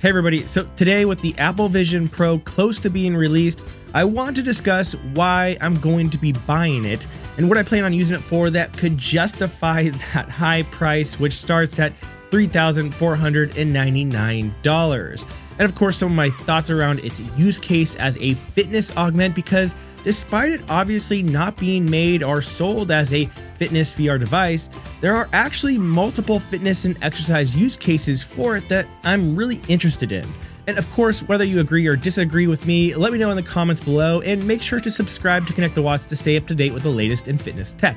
Hey everybody, so today with the Apple Vision Pro close to being released, I want to discuss why I'm going to be buying it and what I plan on using it for that could justify that high price, which starts at $3,499. And of course, some of my thoughts around its use case as a fitness augment, because despite it obviously not being made or sold as a fitness VR device, there are actually multiple fitness and exercise use cases for it that I'm really interested in. And of course, whether you agree or disagree with me, let me know in the comments below, and make sure to subscribe to Connect the Watts to stay up to date with the latest in fitness tech.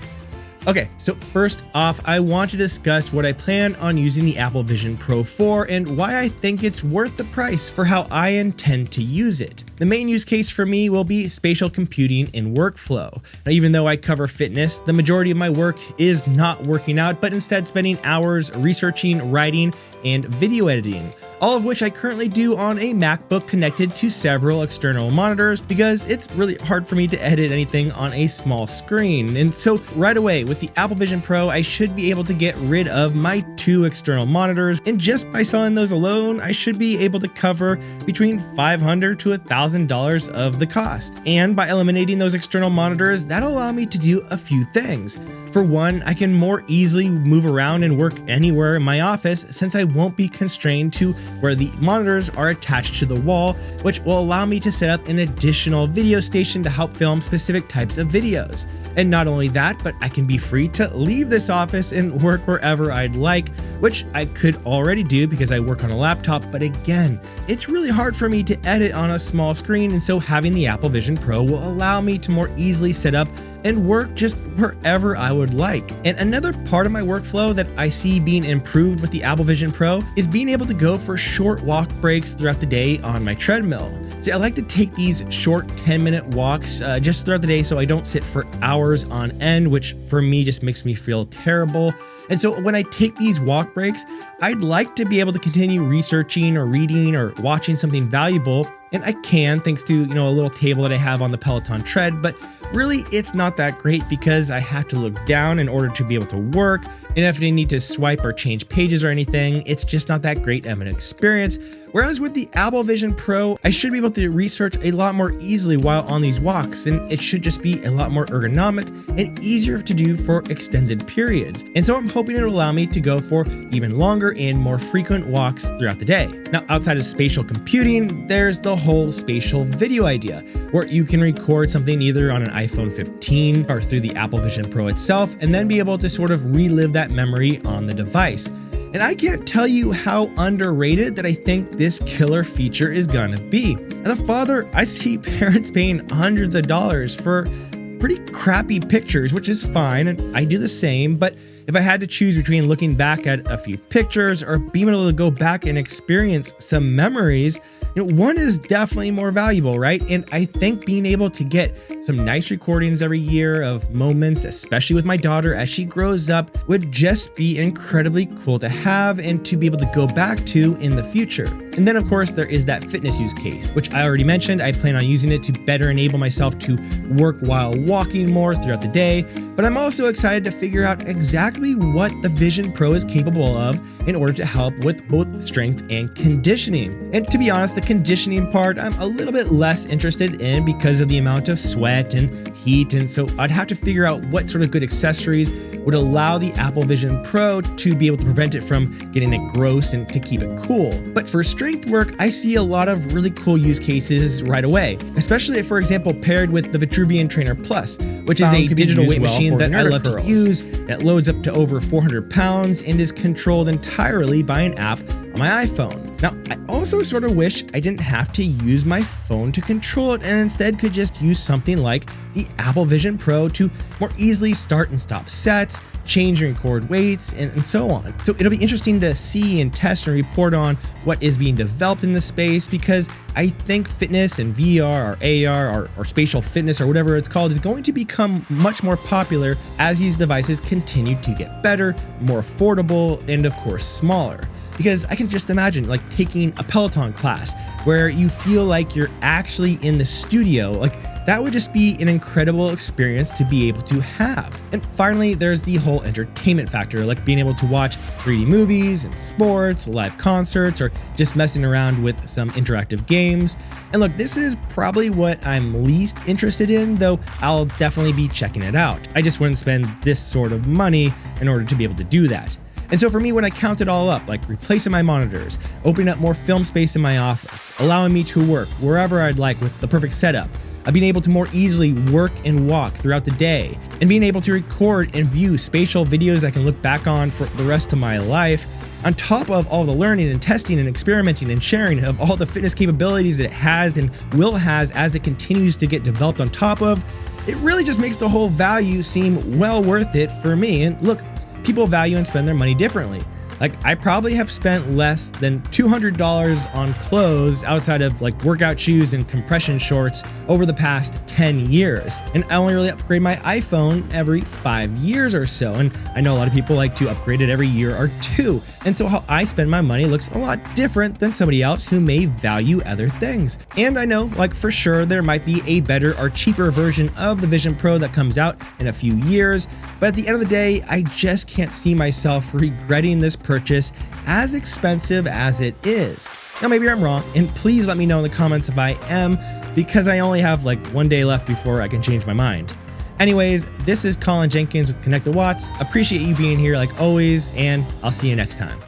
Okay, so first off, I want to discuss what I plan on using the Apple Vision Pro for and why I think it's worth the price for how I intend to use it. The main use case for me will be spatial computing and workflow. Now, even though I cover fitness, the majority of my work is not working out, but instead spending hours researching, writing, and video editing, all of which I currently do on a MacBook connected to several external monitors because it's really hard for me to edit anything on a small screen. And so right away with the Apple Vision Pro, I should be able to get rid of my two external monitors, and just by selling those alone, I should be able to cover between $500 to $1,000 of the cost. And by eliminating those external monitors, that'll allow me to do a few things. For one, I can more easily move around and work anywhere in my office since I won't be constrained to where the monitors are attached to the wall, which will allow me to set up an additional video station to help film specific types of videos. And not only that, but I can be free to leave this office and work wherever I'd like, which I could already do because I work on a laptop. But again, it's really hard for me to edit on a small screen, and so having the Apple Vision Pro will allow me to more easily set up and work just wherever I would like. And another part of my workflow that I see being improved with the Apple Vision Pro is being able to go for short walk breaks throughout the day on my treadmill. See, I like to take these short 10-minute walks just throughout the day so I don't sit for hours on end, which for me just makes me feel terrible. And so when I take these walk breaks, I'd like to be able to continue researching or reading or watching something valuable. And I can, thanks to, a little table that I have on the Peloton tread, but really it's not that great because I have to look down in order to be able to work. And if I need to swipe or change pages or anything, it's just not that great of an experience. Whereas with the Apple Vision Pro, I should be able to research a lot more easily while on these walks, and it should just be a lot more ergonomic and easier to do for extended periods. And so I'm hoping it'll allow me to go for even longer and more frequent walks throughout the day. Now, outside of spatial computing, there's the whole spatial video idea, where you can record something either on an iPhone 15 or through the Apple Vision Pro itself, and then be able to sort of relive that memory on the device. And I can't tell you how underrated that I think this killer feature is gonna be. As a father, I see parents paying hundreds of dollars for pretty crappy pictures, which is fine, and I do the same, but if I had to choose between looking back at a few pictures or being able to go back and experience some memories, one is definitely more valuable, right? And I think being able to get some nice recordings every year of moments, especially with my daughter as she grows up, would just be incredibly cool to have and to be able to go back to in the future. And then of course there is that fitness use case, which I already mentioned. I plan on using it to better enable myself to work while walking more throughout the day, but I'm also excited to figure out exactly what the Vision Pro is capable of in order to help with both strength and conditioning. And to be honest, the conditioning part I'm a little bit less interested in because of the amount of sweat and heat, and so I'd have to figure out what sort of good accessories would allow the Apple Vision Pro to be able to prevent it from getting it gross and to keep it cool. But for strength work, I see a lot of really cool use cases right away, especially if, for example, paired with the Vitruvian Trainer Plus, which is a digital weight machine that I love to use, that loads up to over 400 pounds and is controlled entirely by an app on my iPhone. Now, I also sort of wish I didn't have to use my phone to control it and instead could just use something like the Apple Vision Pro to more easily start and stop sets, change and record weights, and so on. So it'll be interesting to see and test and report on what is being developed in this space, because I think fitness and VR or AR or spatial fitness or whatever it's called is going to become much more popular as these devices continue to get better, more affordable, and of course smaller. Because I can just imagine like taking a Peloton class where you feel like you're actually in the studio, like That would just be an incredible experience to be able to have. And finally, there's the whole entertainment factor, like being able to watch 3D movies and sports, live concerts, or just messing around with some interactive games. And look, this is probably what I'm least interested in, though I'll definitely be checking it out. I just wouldn't spend this sort of money in order to be able to do that. And so for me, when I count it all up, like replacing my monitors, opening up more film space in my office, allowing me to work wherever I'd like with the perfect setup, being able to more easily work and walk throughout the day, and being able to record and view spatial videos I can look back on for the rest of my life, on top of all the learning and testing and experimenting and sharing of all the fitness capabilities that it has and will has as it continues to get developed on top of, it really just makes the whole value seem well worth it for me. And look, people value and spend their money differently. Like, I probably have spent less than $200 on clothes outside of like workout shoes and compression shorts over the past 10 years. And I only really upgrade my iPhone every 5 years or so. And I know a lot of people like to upgrade it every year or two. And so how I spend my money looks a lot different than somebody else who may value other things. And I know, like, for sure there might be a better or cheaper version of the Vision Pro that comes out in a few years. But at the end of the day, I just can't see myself regretting this purchase, as expensive as it is. Now, maybe I'm wrong, and please let me know in the comments if I am, because I only have like one day left before I can change my mind. Anyways, this is Colin Jenkins with Connect the Watts. Appreciate you being here like always, and I'll see you next time.